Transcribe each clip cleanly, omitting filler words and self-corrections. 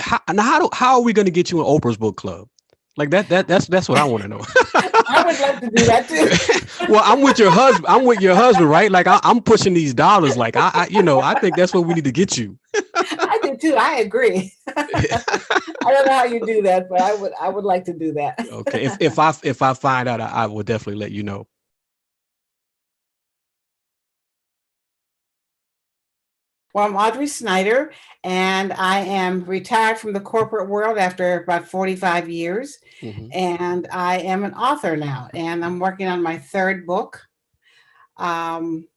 how are we going to get you in Oprah's book club? Like that's what I want to know. I would love to do that too. Well, I'm with your husband. I'm with your husband, right? Like I'm pushing these dollars. Like I think that's what we need to get you. I do too. I agree. I don't know how you do that, but I would like to do Okay. that. If I find out, I will definitely let you know. Well, I'm Audrey Snyder, and I am retired from the corporate world after about 45 years. Hmm. And I am an author now, and I'm working on my third book. Um,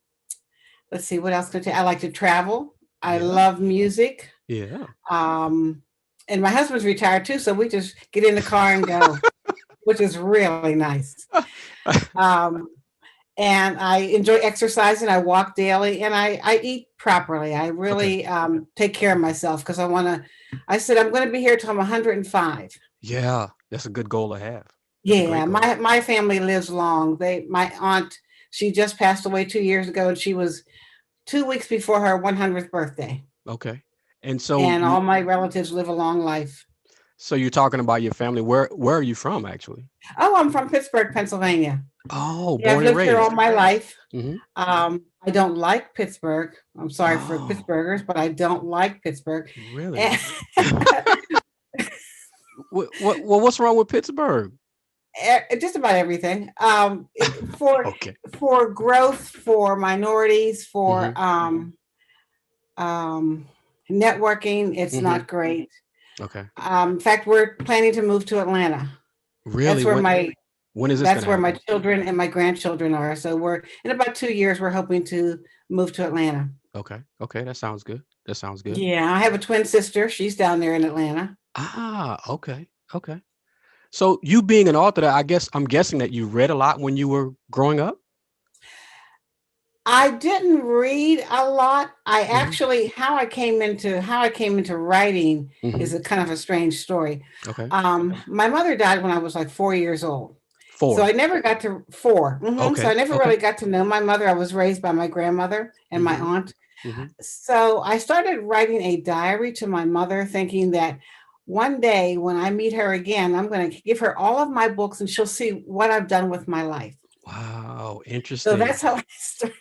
let's see, what else could I tell you? I like to travel. I Yeah. love music. Yeah. Um, and my husband's retired too, so we just get in the car and go, which is really nice. Um, and I enjoy exercising. I walk daily, and I eat properly. I Okay. really take care of myself because I want to. I said I'm going to be here till I'm 105. Yeah. That's a good goal to have. That's a great Yeah, goal. my family lives long. My aunt, she just passed away 2 years ago, and she was 2 weeks before her 100th birthday. Okay. And so And all my relatives live a long life. you're talking about your family. Where are you from actually? Oh, I'm from Pittsburgh, Pennsylvania. Oh, Yeah, I've born and lived here all raised. my life. Hmm. I don't like Pittsburgh. I'm sorry for Oh, Pittsburghers, but I don't like Pittsburgh. really? And What's wrong with Pittsburgh? just about everything. Okay. For growth, for minorities, Hmm. for um, networking, it's Hmm. not great. Okay. In fact, we're planning to move to Atlanta. Really? That's where my When is this that's gonna where my happen? children and my grandchildren are. So we're in about 2 years. We're hoping to move to Atlanta. Okay. Okay. That sounds good. That sounds good. Yeah, I have a twin sister. She's down there in Atlanta. Ah, okay. Okay. So you being an author, I guess I'm guessing that you read a lot when you were growing up. I didn't read a lot. I Hmm. actually how I came into writing is Hmm. a kind of a strange story. Okay. My mother died when I was like 4 years old. So I Four. never got to four. So I Okay. never Okay. really got to know my mother. I was raised by my grandmother and my Hmm. aunt. Hmm. So I started writing a diary to my mother, thinking that one day when I meet her again, I'm going to give her all of my books and she'll see what I've done with my life. Wow. So Interesting. that's how I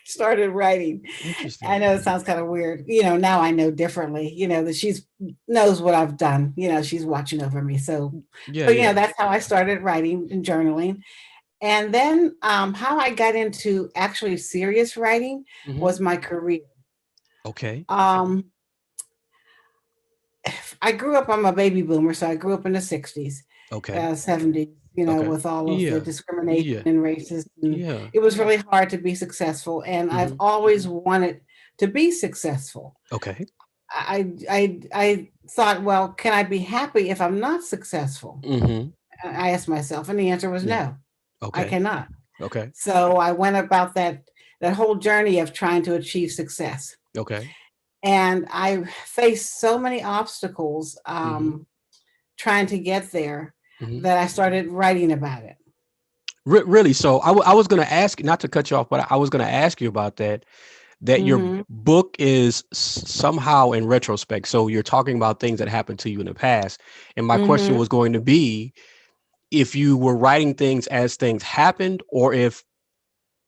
started writing. I Interesting. know it sounds kind of weird. Now I know differently, that she's knows what I've done. She's watching over me. So, Yeah. but Yeah. that's how I started writing and journaling. And then how I got into actually serious writing Hmm. was my career. Okay. Um, I grew up, I'm a baby boomer, so I grew up in the 60s, Okay. 70s, Okay. with all of the Yeah. discrimination Yeah. and racism. And Yeah. it was really hard to be successful. And I've Hmm. always wanted to be successful. Okay. I thought, well, can I be happy if I'm not successful? Hmm. I asked myself, and the answer was Yeah. no, I Okay. cannot. Okay. So I went about that whole journey of trying to achieve success. Okay. And I faced so many obstacles Hmm. trying to get there Hmm. that I started writing about it. Really? So I was going to ask, not to cut you off, but I was going to ask you about that. That your Hmm. book is somehow in retrospect. So you're talking about things that happened to you in the past. And my question Hmm. was going to be if you were writing things as things happened, or if,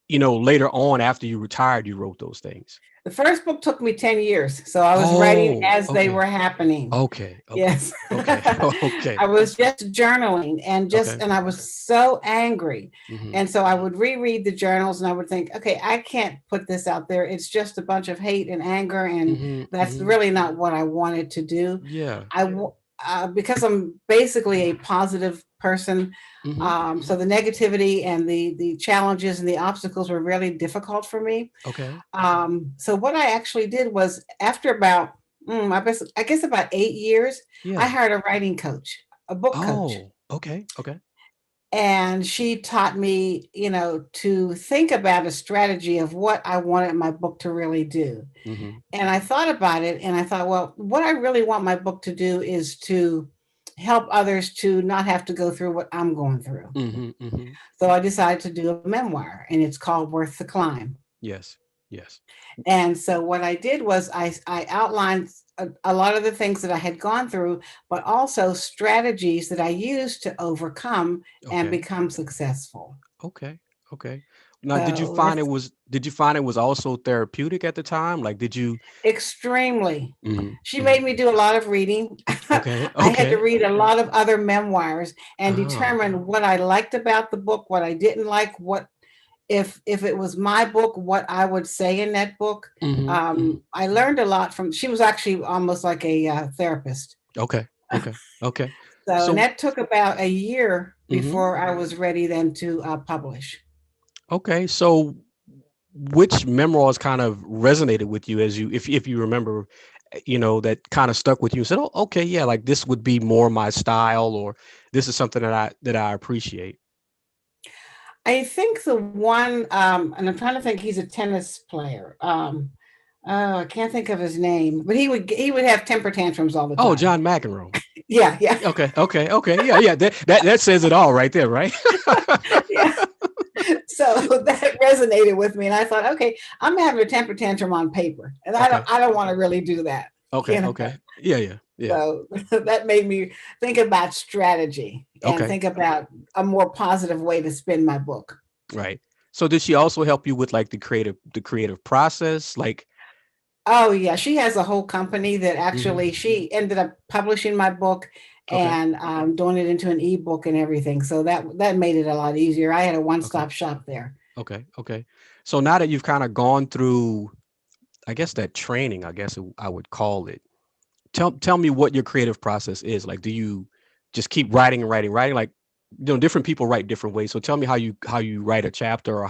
later on after you retired, you wrote those things. The first book took me 10 years. So I was writing Oh, as they okay. were happening. Okay. Okay. Yes. Okay. Okay. I was just journaling Okay. and I was so angry. Hmm. And so I would reread the journals and I would think, okay, I can't put this out there. It's just a bunch of hate and anger. And Hmm. that's Hmm. really not what I wanted to do. Yeah. Because I'm basically a positive person. Hmm. So the negativity and the challenges and the obstacles were really difficult for me. Okay. So what I actually did was after about, I guess about 8 years, I Yeah. hired a writing coach, a book coach. Oh, okay. Okay. And she taught me, to think about a strategy of what I wanted my book to really do. Hmm. And I thought about it and I thought, well, what I really want my book to do is to help others to not have to go through what I'm going through. Hmm. Hmm. So I decided to do a memoir and it's called Worth the Climb. Yes. Yes. And so what I did was I outlined a lot of the things that I had gone through, but also strategies that I used to overcome and Okay. become successful. Okay. Okay. Now, So that's did you find it was also therapeutic at the time? Like, did you? extremely. Mhm, She mhm. made me do a lot of reading. Okay. I had to Okay. read a lot of other memoirs and Ah. determine what I liked about the book, what I didn't like, what if it was my book, what I would say in that book. Mhm, mhm. I learned a lot from. She was actually almost like a therapist. Okay. Okay. Okay. So, and So, that took about a year mhm. before I was ready then to publish. Okay. So, which memoirs kind of resonated with you as you, if you remember, that kind of stuck with you and said, "Oh, okay, yeah, like this would be more my style, or this is something that I appreciate." I think the one, and I'm trying to think. He's a tennis player. Oh, I can't think of his name, but he would have temper tantrums all the Oh, time. John McEnroe. Yeah, yeah, Okay. Okay. Okay. Yeah. Yeah. That says it all right there, right? yeah. So that resonated with me, and I thought, okay, I'm having a temper tantrum on paper, and I don't Okay. I don't want to really do that. Okay. You know. Okay. Yeah. Yeah. Yeah. So that made me think about strategy and Okay. think about a more positive way to spin my book. Right. So did she also help you with like the creative process? Like, Oh yeah, she has a whole company that mhm. actually she ended up publishing my book Okay. and doing it into an ebook and everything. So that made it a lot easier. I had a Okay. one-stop shop there. Okay. Okay. So now that you've kind of gone through, I guess that training, I guess I would call it. Tell me what your creative process is. Like, do you just keep writing and writing, writing? Like, different people write different ways. So tell me how you write a chapter, or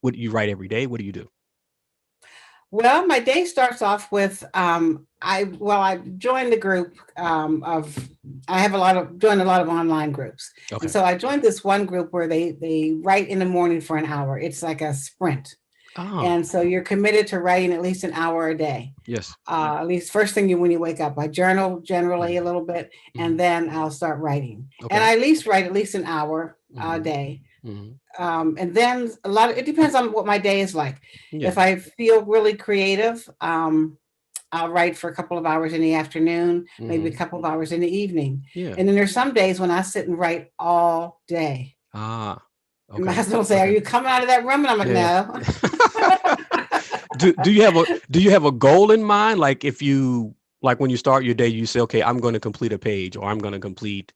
what you write every day. What do you do? Well, my day starts off with I joined the group of I have a lot of joined a lot of online groups, and Okay. so I joined this one group where they write in the morning for an hour. It's like a sprint, Oh, and so you're committed to writing at least an hour a day. yes. At least first thing you when you wake up. I journal generally a Hmm. little bit, and Hmm. then I'll start writing, and Okay. I at least write at least an hour a Hmm. day. Hmm. And then it depends on what my day is like. Yeah. If I feel really creative, I'll write for a couple of hours in the afternoon, maybe a Hmm. couple of hours in the evening. Yeah. And then there's some days when I sit and write all day. Ah. And my Okay. husband will say, "Are Okay. you coming out of that room?" And I'm like, Yeah. "No." Do you have a goal in mind? Like, if you, like, when you start your day, you say, okay, I'm going to complete a page, or I'm going to complete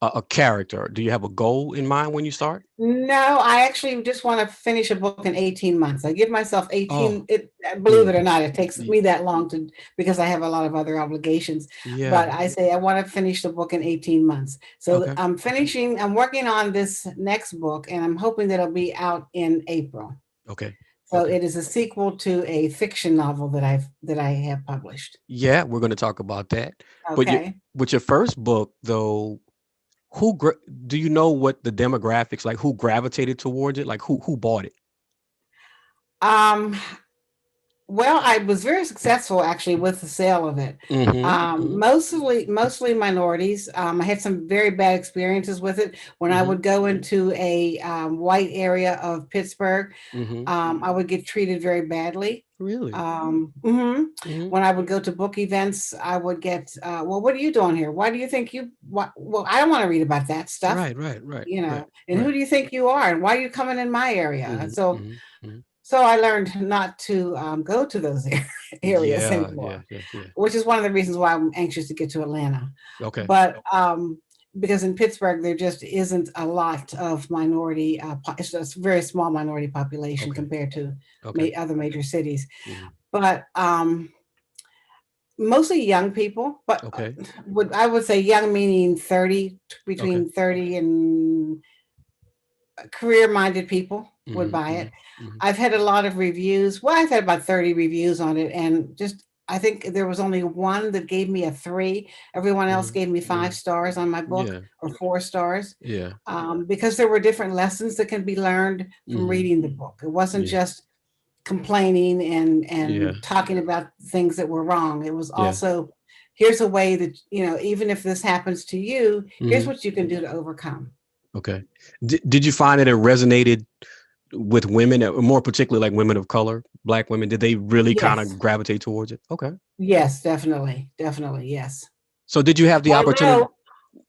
a character. Do you have a goal in mind when you start? No, I actually just want to finish a book in 18 months. I give myself Oh. 18, believe Mm. it or not, it takes y- me that long to because I have a lot of other obligations. Yeah. But I say I want to finish the book in 18 months. So Okay. I'm working on this next book and I'm hoping that it'll be out in April. Okay. So Okay. it is a sequel to a fiction novel that I have published. Yeah, we're going to talk about that. But Okay. with your first book, though, who do you know what the demographics, like, who gravitated towards it, like who bought it? Um, Well, I was very successful actually with the sale of it. Mm-hmm. Mm-hmm. Mostly minorities. I had some very bad experiences with it. When I Mm-hmm. would go into a white area of Pittsburgh, Mm-hmm. I would get treated very badly. Really? Mhm. Mm-hmm. When I would go to book events, I would get, well, what are you doing here? Why do you think well, I don't want to read about that stuff, Right. Right. Right. Right. and who Right. do you think you are? And why are you coming in my area? And Mm-hmm. so Mm-hmm. Mm-hmm. I learned not to go to those areas Yeah. Yeah. anymore, Yeah. Yeah. which is one of the reasons why I'm anxious to get to Atlanta. Okay. But because in Pittsburgh, there just isn't a lot of minority, it's just a very small minority population Okay. compared to Okay. other major cities. Mm-hmm. But mostly young people, but Okay. I would say young meaning 30, Okay. between 30 and career-minded people would Mm-hmm. buy Mm-hmm. it. Mm-hmm. I've had a lot of reviews. Well, I've had about 30 reviews on it, and just I think there was only one that gave me a 3. Everyone else Mm-hmm. gave me Mm-hmm. 5 stars on my book Yeah. or 4 stars, Yeah. because there were different lessons that can be learned from Mm-hmm. reading the book. It wasn't Yeah. just complaining Yeah. and talking about things that were wrong. It was Yeah. also here's a way that even if this happens to you, here's Mm-hmm. what you can do to overcome. Okay. Did you find that it resonated with women, or more particularly like women of color, Black women? Did they really kind Yes, of gravitate towards it? Okay. yes, definitely, definitely, yes. So did you have the opportunity?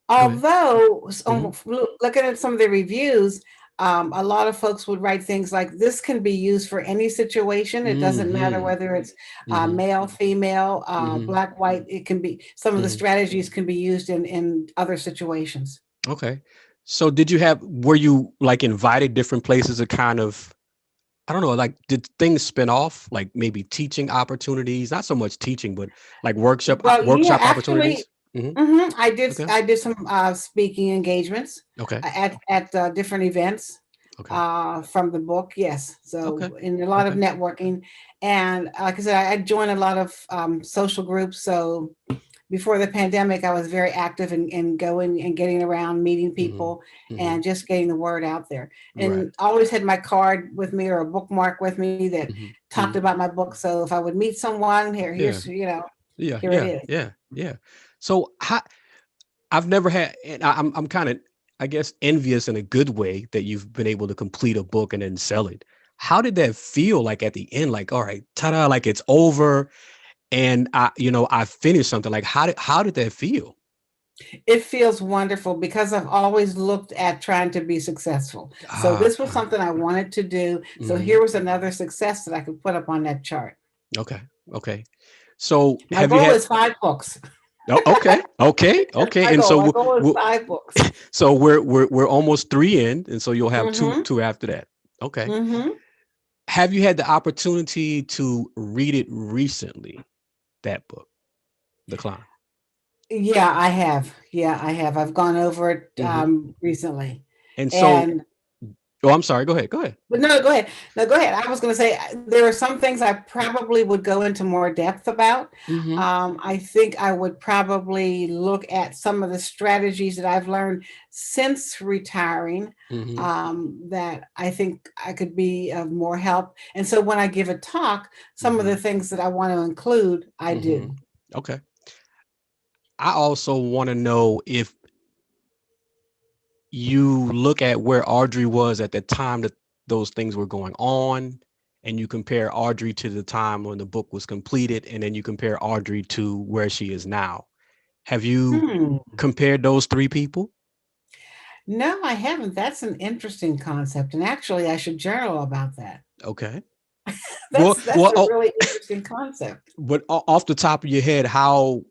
Although, Go ahead. Hmm. looking at some of the reviews, a lot of folks would write things like, "This can be used for any situation. It doesn't matter Hmm. whether it's Hmm. male, female, Hmm. black, white. It can be some of the Hmm. strategies can be used in other situations." Okay. So did you have, were you like invited different places to kind of, I don't know, like did things spin off, like maybe teaching opportunities, not so much teaching, but like Well, yeah, workshop actually, opportunities? Hmm. I did. Okay. I did some speaking engagements Okay. at different events Okay. from the book. Yes, Okay. so in a lot of Okay. networking, and like I said, I joined a lot of social groups. So before the pandemic, I was very active in going and getting around, meeting Hmm. people, Hmm. and just getting the word out there. Right. And always had my card with me or a bookmark with me that Hmm. talked Hmm. about my book. So if I would meet someone, Yeah. here's Yeah. here it Yeah. is. Yeah. Yeah. So I've never had, and I'm kind of, I guess, envious in a good way that you've been able to complete a book and then sell it. How did that feel like at the end? Like, all right, ta-da, like it's over, and I finished something. Like, how did that feel? It feels wonderful because I've always looked at trying to be successful. So Ah, this was something I wanted to do. So mhm. here was another success that I could put up on that chart. Okay, okay. So My have you goal had? is 5 books. Oh, okay, okay, That's okay. my And goal. so My goal is 5 books. so we're almost three in, and so you'll have two Mm-hmm. two after that. Okay. Mm-hmm. Have you had the opportunity to read it recently? That book, The Climb. Yeah, I have. Yeah, I have. I've gone over it Hmm. recently. And so, And oh, I'm sorry. Go ahead. Go ahead. but no, go ahead. No, go ahead. I was going to say there are some things I probably would go into more depth about. Hmm. I think I would probably look at some of the strategies that I've learned since retiring Hmm. that I think I could be of more help. And so when I give a talk, some of Hmm. the things that I want to include, I Hmm. do. Okay. I also want to know if you look at where Audrey was at the time that those things were going on, and you compare Audrey to the time when the book was completed, and then you compare Audrey to where she is now. Have you Hmm. compared those three people? No, I haven't. That's an interesting concept. And actually, I should journal about that. Okay. Well, That's well, a oh, really interesting concept. but off the top of your head, how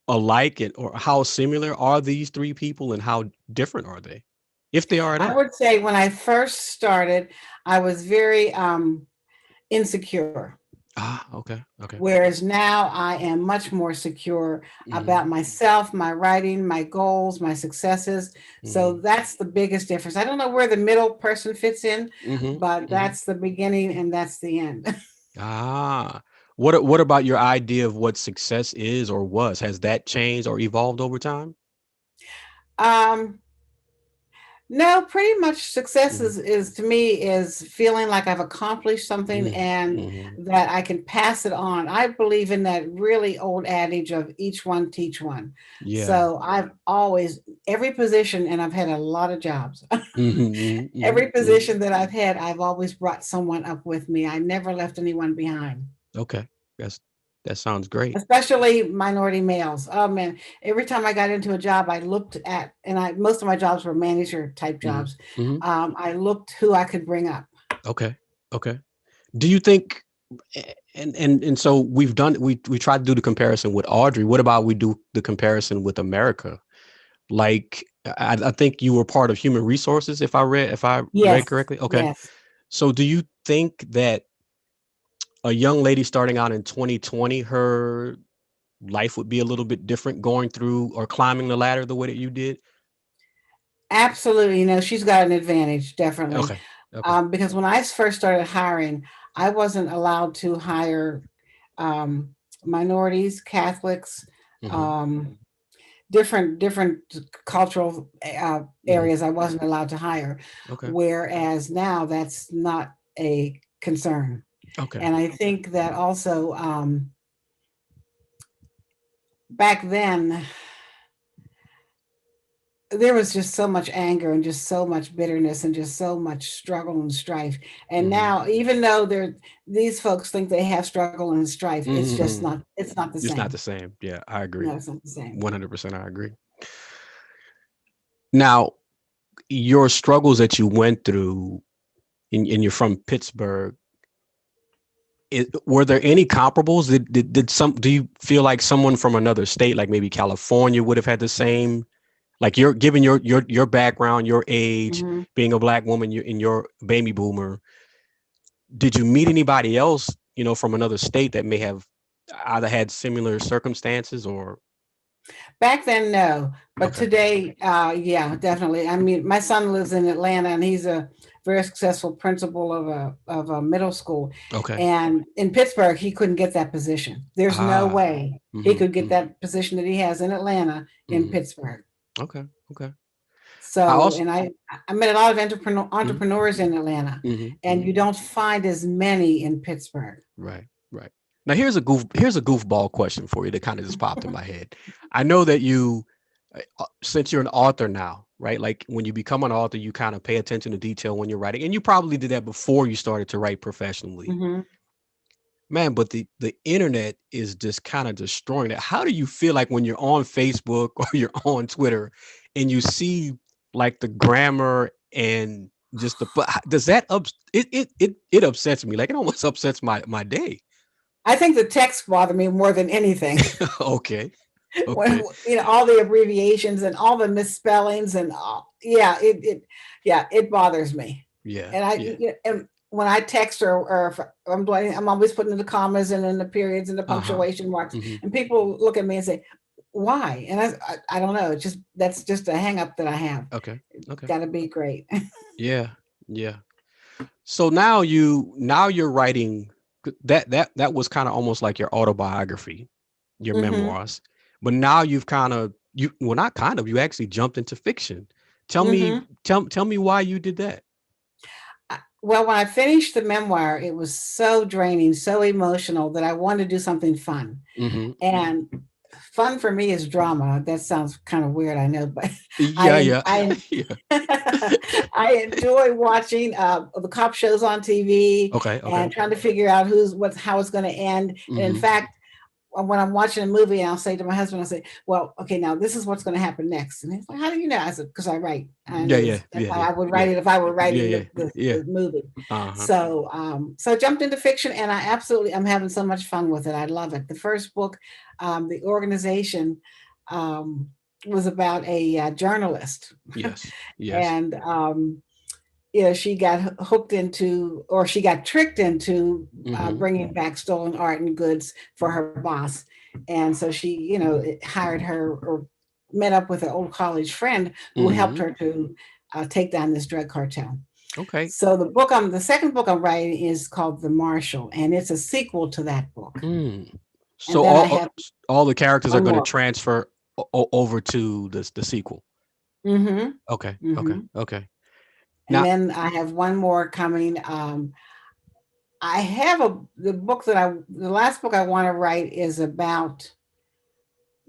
alike it or how similar are these three people, and how different are they, if they are at I all? would say when I first started, I was very insecure. Ah, okay, okay. Whereas now I am much more secure Hmm. about myself, my writing, my goals, my successes. So Hmm. that's the biggest difference. I don't know where the middle person fits in, Hmm. but Hmm. that's the beginning and that's the end. Ah, what about your idea of what success is or was? Has that changed or evolved over time? um, No, pretty much success Hmm. is to me is feeling like I've accomplished something Hmm. and Hmm. that I can pass it on. I believe in that really old adage of each one teach one. Yeah. So I've always every position and I've had a lot of jobs. Hmm. Hmm. Every Hmm. position that I've had, I've always brought someone up with me. I never left anyone behind. Okay, that's that sounds great. Especially minority males. Oh man, every time I got into a job, I looked at, and I most of my jobs were manager type Hmm. jobs. Hmm. I looked who I could bring up. Okay, okay. Do you think? And so we tried to do the comparison with Audrey. What about we do the comparison with America? Like I think you were part of human resources, if I read Yes, correctly. Okay. yes, So do you think that a young lady starting out in 2020, her life would be a little bit different going through or climbing the ladder the way that you did? absolutely. You know, she's got an advantage, definitely. Okay. Okay. Because when I first started hiring, I wasn't allowed to hire um, minorities, Catholics, Hmm. um, different cultural Hmm. areas. I wasn't allowed to hire, Okay. whereas now that's not a concern. Okay. And I think that also back then there was just so much anger and just so much bitterness and just so much struggle and strife. And Hmm. now, even though these folks think they have struggle and strife, Hmm. it's not the It's not same. the same. Yeah, I agree. No, it's not the same. 100% I agree. Now, your struggles that you went through, and you're from Pittsburgh, were there any comparables? Did some, do you feel like someone from another state, like maybe California, would have had the same, like you're given your background, your age, Hmm. being a black woman, you in your baby boomer, did you meet anybody else, from another state that may have either had similar circumstances or? Back then, no, but Okay. today, yeah, definitely. I mean, my son lives in Atlanta, and he's a very successful principal of a middle school. Okay. And in Pittsburgh, he couldn't get that position. There's no Ah. way he Mm-hmm, could get that position that he has in Atlanta in mm-hmm. Pittsburgh. Okay. Okay. I So, also. and I met a lot of Mm-hmm, entrepreneurs in Atlanta, mm-hmm, and mm-hmm. you don't find as many in Pittsburgh. Right, right. Now here's a goofball question for you that kind of just popped in my head. I know that since you're an author now, right? Like when you become an author, you kind of pay attention to detail when you're writing, and you probably did that before you started to write professionally. Hmm. Man, but the internet is just kind of destroying it. How do you feel like when you're on Facebook or you're on Twitter and you see like the grammar and just but does that it upsets me. Like it almost upsets my day. I think the text bothered me more than anything. Okay. When Okay. all the abbreviations and all the misspellings and all, yeah, yeah, it bothers me. Yeah. And Yeah. and when I text or if I'm always putting the commas and in the periods and the Uh-huh. punctuation marks, Hmm. and people look at me and say, "Why?" And I don't know. It's just that's just a hang up that I have. Okay. Okay. Got to be great. Yeah. Yeah. So now you're writing that was kind of almost like your autobiography, your Hmm. memoirs. But now you've kind of you well not kind of you actually jumped into fiction. Tell me Hmm. tell me why you did that. Well, when I finished the memoir, it was so draining, so emotional that I wanted to do something fun. Hmm. And fun for me is drama. That sounds kind of weird, I know, but Yeah, I yeah. I Yeah. I enjoy watching the cop shows on TV Okay, okay. and trying to figure out how it's going to end. And in Hmm. fact, when I'm watching a movie, I'll say to my husband, I'll say, "Well, okay, now this is what's going to happen next." And he's like, "How do you know?" I said, "Because I write, and Yeah, yeah, that's yeah, how yeah, I would write yeah. it if I were Yeah, writing yeah, yeah. the movie." Uh-huh. So, so I jumped into fiction, and I'm having so much fun with it. I love it. The first book, the organization, um, was about a journalist, Yes. Yes. and she got hooked into, or she got tricked into Hmm. bringing back stolen art and goods for her boss, and so she, hired her or met up with an old college friend who helped Hmm. her to take down this drug cartel. Okay. So the second book I'm writing is called The Marshal, and it's a sequel to that book. Mm. And So then I have all the characters are one going to more. transfer over to the sequel. Mm-hmm. Okay. Okay. Mm-hmm. Okay. And Now, then I have one more coming. I have the last book I want to write is about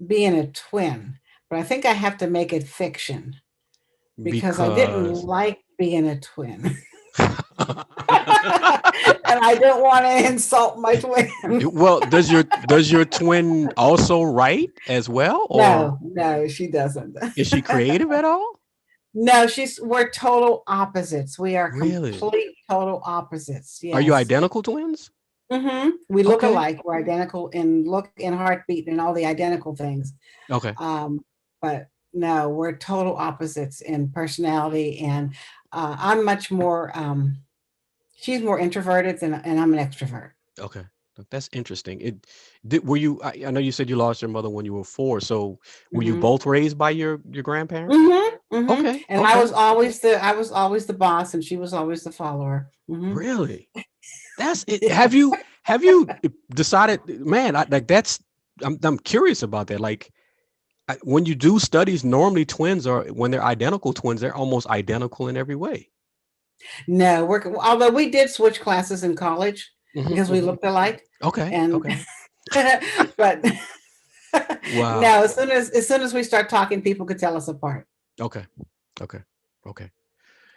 being a twin, but I think I have to make it fiction because I didn't because like being a twin. And I don't want to insult my twin. well, does your twin also write as well, or No, no, she doesn't. is she creative at all? No, we're total opposites. We are Really? complete total opposites. Are you Yes. identical twins? We look Okay. alike. We're identical in look and heartbeat and all the identical things. Okay. Um, but no, we're total opposites in personality. And I'm much more, she's more introverted and I'm an extrovert. Okay. That's interesting. Were you I know you said you lost your mother when you were 4, so were you Hmm. both raised by your grandparents? Hmm. Hmm. Okay. And Okay. I was always the boss and she was always the follower. Hmm. Really? That's it. Yeah. Have you decided, man? I'm curious about that. Like when you do studies, normally twins are when they're identical twins, they're almost identical in every way. No, although we did switch classes in college Hmm. because we Hmm. looked alike. Okay. And Okay. but Wow. no, as soon as we start talking, people could tell us apart. Okay. Okay. Okay.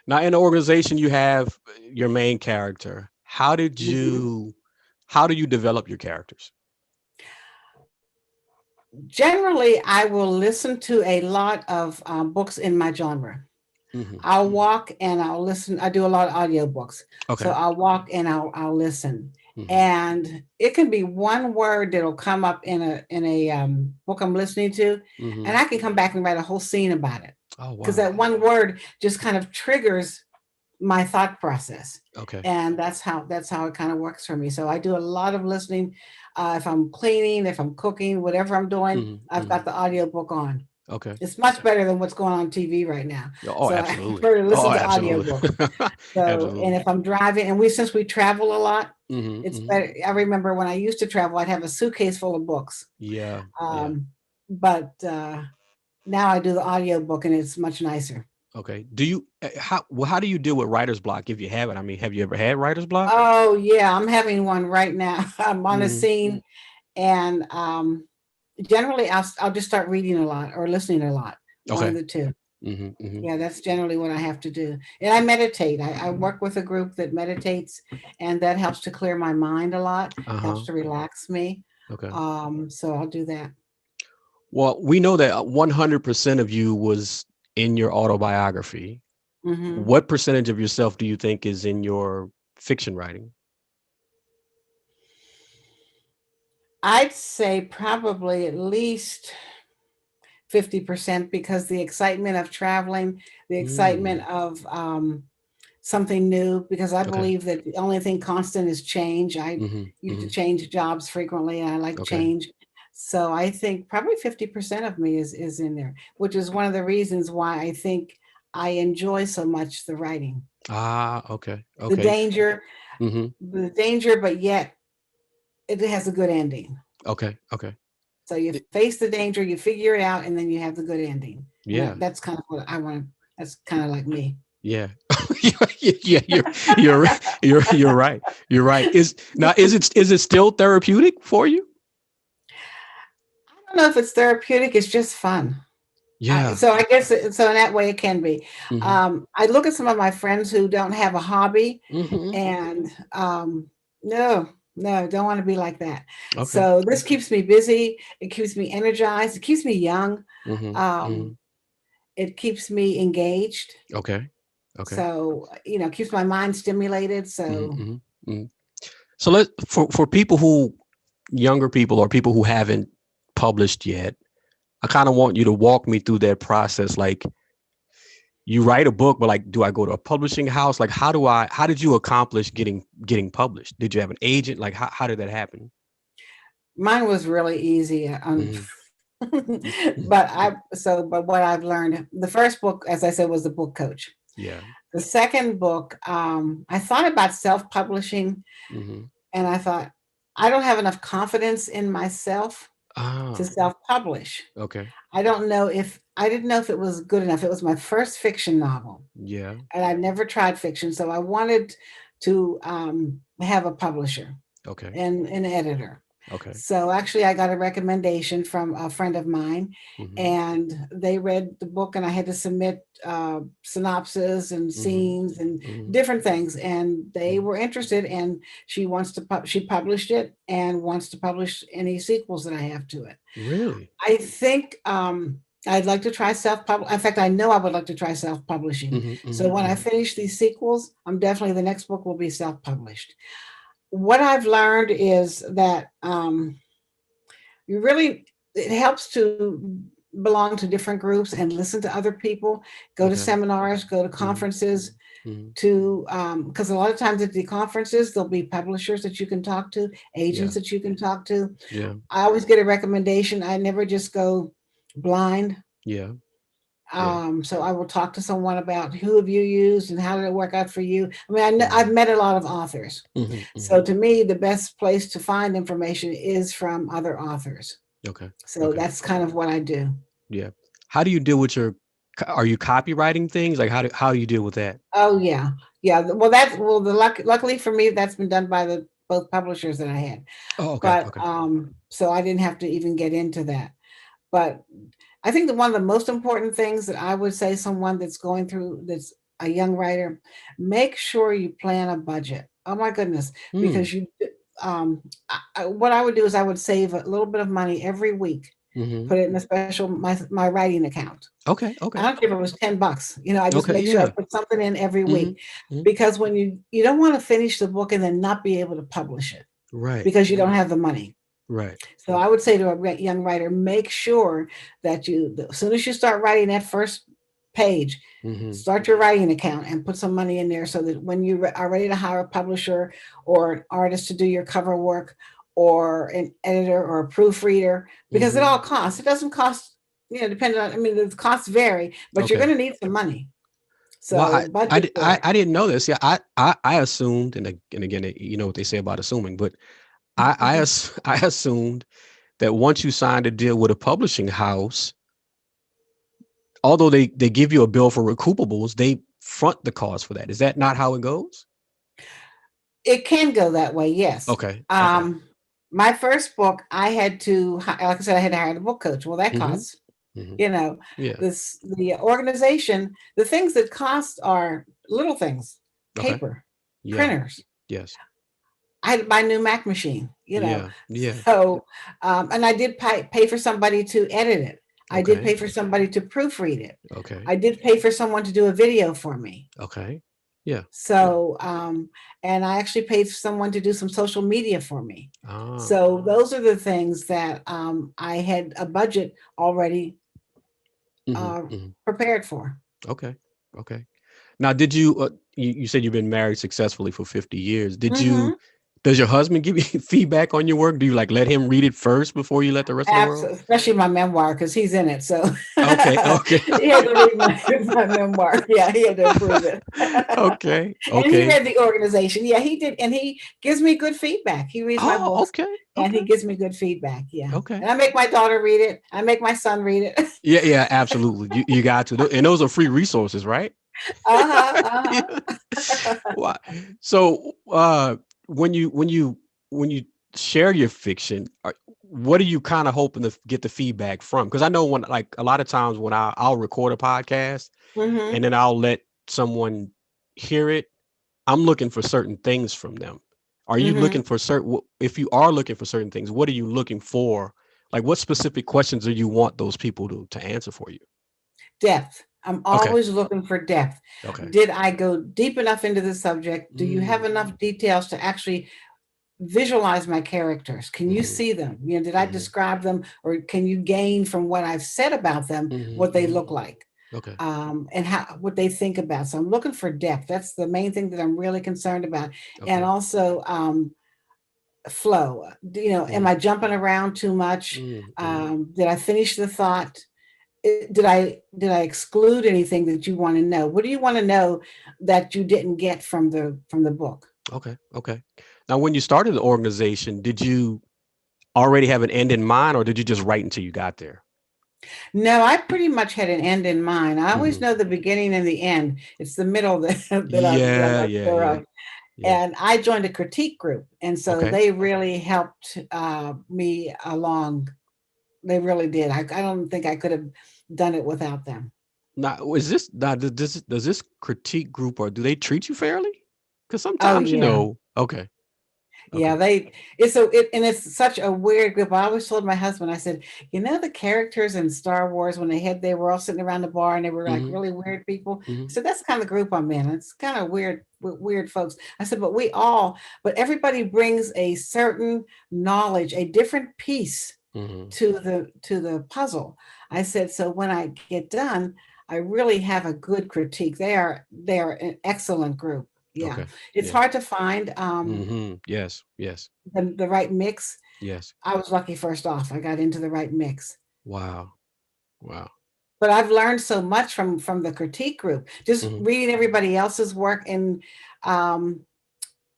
Now, in the organization, you have your main character. Mhm. How do you develop your characters? Generally, I will listen to a lot of books in my genre. Hmm. I'll walk and I'll listen. I do a lot of audiobooks. So Okay. I'll walk and I'll listen. Hmm. And it can be one word that'll come up in a book I'm listening to, and Hmm. I can come back and write a whole scene about it Oh, because wow. that one word just kind of triggers my thought process, Okay. and that's how it kind of works for me. So I do a lot of listening. If I'm cleaning, if I'm cooking, whatever I'm doing, Hmm. I've Hmm. got the audiobook on. Okay. It's much Okay. better than what's going on TV right now. Oh, So I absolutely. prefer to Oh, listen to absolutely. audiobooks. So, and Absolutely. if I'm driving, and since we travel a lot, Hmm. it's Hmm. better. I remember when I used to travel, I'd have a suitcase full of books. Yeah. Yeah. Um, but now I do the audiobook and it's much nicer. Okay. Do you how do you deal with writer's block if you have it? I mean, have you ever had writer's block? Oh yeah, I'm having one right now. I'm on a Hmm. scene, and generally I'll just start reading a lot or listening a lot. One of Okay. the two. Hmm. Hmm. Yeah, that's generally what I have to do. And I meditate. I work with a group that meditates, and that helps to clear my mind a lot, helps Uh-huh. to relax me. Okay. So I'll do that. Well, we know that 100% of you was in your autobiography. Hmm. What percentage of yourself do you think is in your fiction writing? I'd say probably at least 50% because the excitement of traveling, the excitement Mm, of something new, because I okay. believe that the only thing constant is change. I Mhm, used to mhm. change jobs frequently and I like Okay. change. So I think probably 50% of me is in there, which is one of the reasons why I think I enjoy so much the writing. Ah, okay. The Okay. danger, Mhm. but yet it has a good ending. Okay. Okay. So you Y- face the danger, you figure it out, and then you have the good ending. And Yeah. that's kind of what I want. That's kind of like me. Yeah. Yeah, you're right. You're right. Is it still therapeutic for you? I don't know if it's therapeutic. It's just fun. Yeah. So I guess so in that way it can be. Mhm. I look at some of my friends who don't have a hobby, Mhm. and no, no, don't want to be like that. Okay. So this Okay. keeps me busy. It keeps me energized. It keeps me young. Mhm. Um, Mhm. it keeps me engaged. Okay. Okay. So keeps my mind stimulated. Mhm. So Mhm. Mhm. So let for people who younger people or people who haven't published yet, I kind of want you to walk me through that process. Like you write a book, but like, do I go to a publishing house? Like, how did you accomplish getting published? Did you have an agent? Like, how did that happen? mine was really easy. Hmm. But what I've learned, the first book, as I said, was the book coach. Yeah. The second book, I thought about self-publishing, Hmm. and I thought I don't have enough confidence in myself to Ah, self-publish. okay. I didn't know if it was good enough. It was my first fiction novel, Yeah. and I'd never tried fiction, so I wanted to have a publisher Okay. and an editor. Okay. So actually, I got a recommendation from a friend of mine, Hmm. and they read the book, and I had to submit synopsis and Hmm. scenes and Hmm. different things, and they Hmm. were interested. And she published it and wants to publish any sequels that I have to it. Really? I think I'd like to try self-publish. In fact, I know I would like to try self-publishing. Hmm. So Hmm. when I Hmm. finish these sequels, I'm definitely the next book will be self-published. What I've learned is that you really it helps to belong to different groups and listen to other people, go to Okay. seminars, go to Hmm. conferences, Hmm. to because a lot of times at the conferences there'll be publishers that you can talk to, Yeah. agents that you can talk to. Yeah. I always get a recommendation. I never just go blind. Yeah. Yeah. So I will talk to someone about who have you used and how did it work out for you. I mean, I've Hmm. met a lot of authors. Hmm. So Hmm. to me, the best place to find information is from other authors. Okay. So Okay. that's kind of what I do. Yeah. How do you deal with are you copywriting things? Like how do you deal with that? Oh yeah, yeah. Well, luckily for me, that's been done by the both publishers that I had. Oh, okay. But Okay. so I didn't have to even get into that. But I think that one of the most important things that I would say someone that's going through that's a young writer, make sure you plan a budget. Oh my goodness, Hmm. because what I would do is I would save a little bit of money every week, Hmm. put it in a special my writing account. Okay. I Okay. don't care if it was $10. I just Okay. make sure I Yeah. put something in every Hmm. week, because when you don't want to finish the book and then not be able to publish it Right. because you don't have the money. Right. So I would say to a young writer, make sure that as soon as you start writing that first page, Hmm. start your writing account and put some money in there so that when you are ready to hire a publisher or an artist to do your cover work or an editor or a proofreader, because it Hmm. all costs. It doesn't cost, depending on, I mean, the costs vary, but you're Okay. going to need some money. Well, So budget for it. I didn't know this. Yeah, I assumed, and again, you know what they say about assuming, but I assumed that once you signed a deal with a publishing house, although they give you a bill for recoupables, they front the cost for that. Is that not how it goes? It can go that way, yes. Okay. Okay. Um, my first book, I had to, like I said, I had to hire a book coach. Well, that Hmm. costs, Hmm. you know, Yeah. the organization, the things that cost are little things, Okay. paper, Yeah. printers. Yes. I had to buy a new Mac machine, Yeah. Yeah. So, and I did pay for somebody to edit it. I did Okay. pay for somebody to proofread it. Okay. I did pay for someone to do a video for me. Okay. Yeah. So, and I actually paid someone to do some social media for me. Ah. So those are the things that I had a budget already Hmm. uh, Hmm. prepared for. Okay. Okay. Now, did you, you said you've been married successfully for 50 years. Hmm. Does your husband give you feedback on your work? Do you like let him read it first before you let the rest of the world? Absolutely, especially my memoir because he's in it. So Okay. Okay. he had to read my memoir. Yeah, he had to approve it. Okay. And he Okay. read the organization. Yeah, he did. And he gives me good feedback. He reads my Oh, books okay. and Okay. he gives me good feedback. Yeah. Okay. And I make my daughter read it. I make my son read it. Yeah, yeah, absolutely. You got to. And those are free resources, right? Uh-huh. Yeah. Uh-huh. Why? So, when you share your fiction, what are you kind of hoping to get the feedback from? Because I know when, like, a lot of times when I'll record a podcast and Hmm. then I'll let someone hear it, I'm looking for certain things from them. Are you looking Hmm. for if you are looking for certain things, what are you looking for? Like, what specific questions do you want those people to answer for you? Depth. I'm Okay. always looking for depth. Okay. Did I go deep enough into the subject? Do you have Mm. enough details to actually visualize my characters? Can you Mhm. see them? Did I Mhm. describe them, or can you gain from what I've said about them Mhm. what they Mhm. look like? Okay. And how what they think about. So I'm looking for depth. That's the main thing that I'm really concerned about. And Okay. also flow. Am Mhm. I jumping around too much? Mhm. Mhm. Did I finish the thought? Did I exclude anything that you want to know? What do you want to know that you didn't get from the book? Okay. Okay. Now, when you started the organization, did you already have an end in mind, or did you just write until you got there? No, I pretty much had an end in mind. I always Mhm. know the beginning and the end. It's the middle that that I'm Yeah. not Yeah. sure Yeah. of. Yeah. And I joined a critique group, and so Okay. they really helped me along. They really did. I don't think I could have done it without them. Now, is this now does this critique group, or do they treat you fairly? Because Oh sometimes, yeah. Okay. Yeah, Okay. and it's such a weird group. I always told my husband, I said, the characters in Star Wars when they were all sitting around the bar and they were like Mhm. really weird people. I Mhm. said, that's the kind of group I'm in. It's kind of weird, weird folks. I said, but everybody brings a certain knowledge, a different piece Mhm. to the puzzle. I said, so when I get done, I really have a good critique. They are an excellent group. Yeah. Okay. It's Yeah. hard to find Mhm. Yes. Yes. the right mix. Yes. I was lucky first off. I got into the right mix. Wow. Wow. But I've learned so much from the critique group, just Mhm. reading everybody else's work um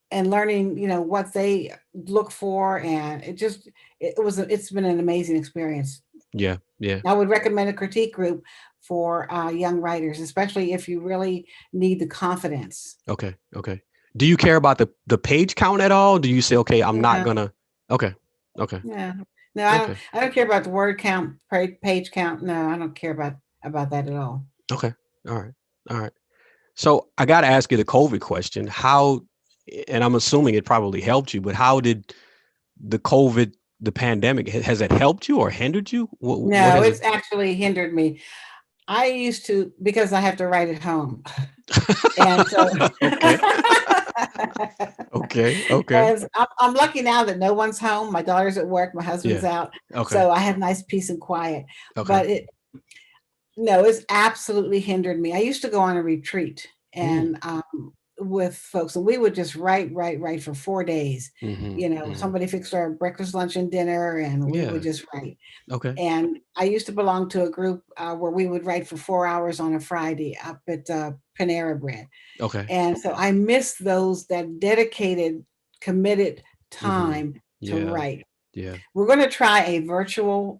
and learning, what they look for, and it's been an amazing experience. Yeah. Yeah. I would recommend a critique group for young writers, especially if you really need the confidence. Okay. Okay. Do you care about the page count at all? Do you say, okay, I'm not Yeah, gonna? Okay. Okay. yeah. No, Okay. I don't care about the word count, page count. No, I don't care about that at all. Okay. All right. All right. So I got to ask you the COVID question. How, and I'm assuming it probably helped you, but how did the COVID, the pandemic, has it helped you or hindered you? What No, has it? it's actually hindered me. I used to, because I have to write at home. And so, Okay. Okay. Okay. and I'm lucky now that no one's home. My daughter's at work, my husband's Yeah. out. Okay. So I have nice peace and quiet. Okay. But no, it's absolutely hindered me. I used to go on a retreat Mm. and with folks, and we would just write for 4 days. Mm-hmm. Mm-hmm. Somebody fixed our breakfast, lunch, and dinner, and we would Yeah. just write. Okay. And I used to belong to a group where we would write for 4 hours on a Friday up at Panera Bread. Okay. And so I miss that dedicated, committed Mm-hmm. time to Yeah. write. Yeah. We're going to try a virtual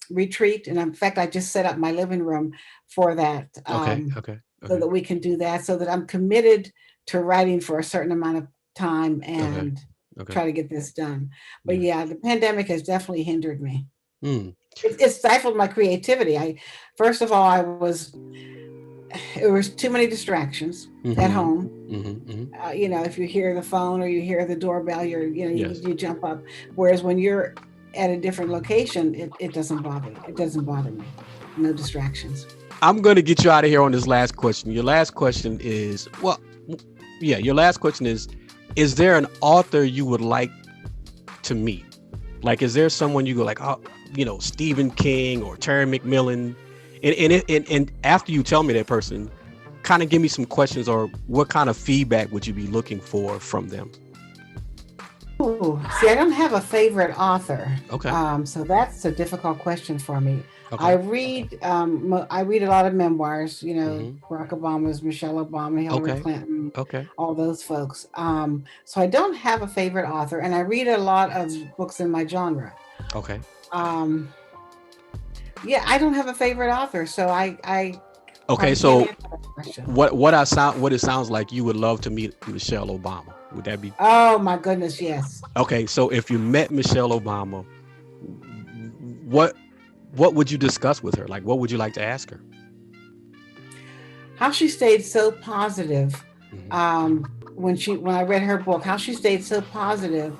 retreat. And in fact, I just set up my living room for that Okay. Okay. so Okay. that we can do that, so that I'm committed to writing for a certain amount of time Okay. and Okay. try to get this done. But Yeah. yeah, the pandemic has definitely hindered me. Mm. It stifled my creativity. First of all, it was too many distractions at Mm-hmm. home. Mm-hmm. Mm-hmm. If you hear the phone or you hear the doorbell, Yes. you jump up. Whereas when you're at a different location, it doesn't bother. It doesn't bother me. No distractions. I'm gonna get you out of here on this last question. Your last question is, well, yeah. Your last question is there an author you would like to meet? Like, is there someone you go like, oh, Stephen King or Terry McMillan? And after you tell me that person, kind of give me some questions or what kind of feedback would you be looking for from them? Ooh, see, I don't have a favorite author, Okay. so that's a difficult question for me. Okay. I read a lot of memoirs. Mm-hmm. Barack Obama's, Michelle Obama, Hillary Okay. Clinton, Okay. all those folks. So I don't have a favorite author, and I read a lot of books in my genre. Okay. Um, yeah, I don't have a favorite author, so I Okay. probably can't So answer that question. what it sounds like you would love to meet Michelle Obama. Would that be Oh my goodness, yes. okay? So if you met Michelle Obama, what what would you discuss with her? Like, what would you like to ask her? How she stayed so positive Hmm. um, when I read her book. How she stayed so positive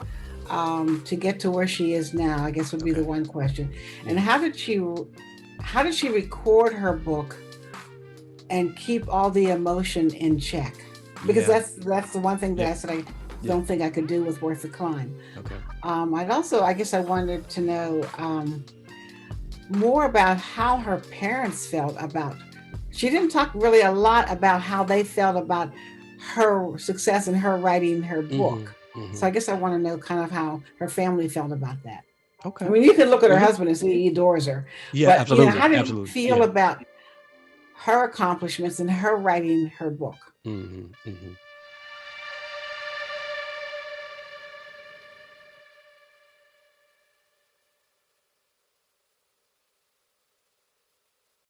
to get to where she is now, I guess would be the Okay. one question. And Yeah. how did she record her book and keep all the emotion in check? Because Yeah. that's the one thing that Yeah. I said I Yeah. don't think I could do with Worth the Climb. Okay. I guess I wanted to know more about how her parents felt about. She didn't talk really a lot about how they felt about her success and her writing her Hmm. book. Hmm. So I guess I want to know kind of how her family felt about that. I Okay. mean, you can look at her Hmm. husband and see he adores her, Yeah. but Absolutely. how did he Absolutely. feel Yeah. about her accomplishments and her writing her book? Hmm. Hmm.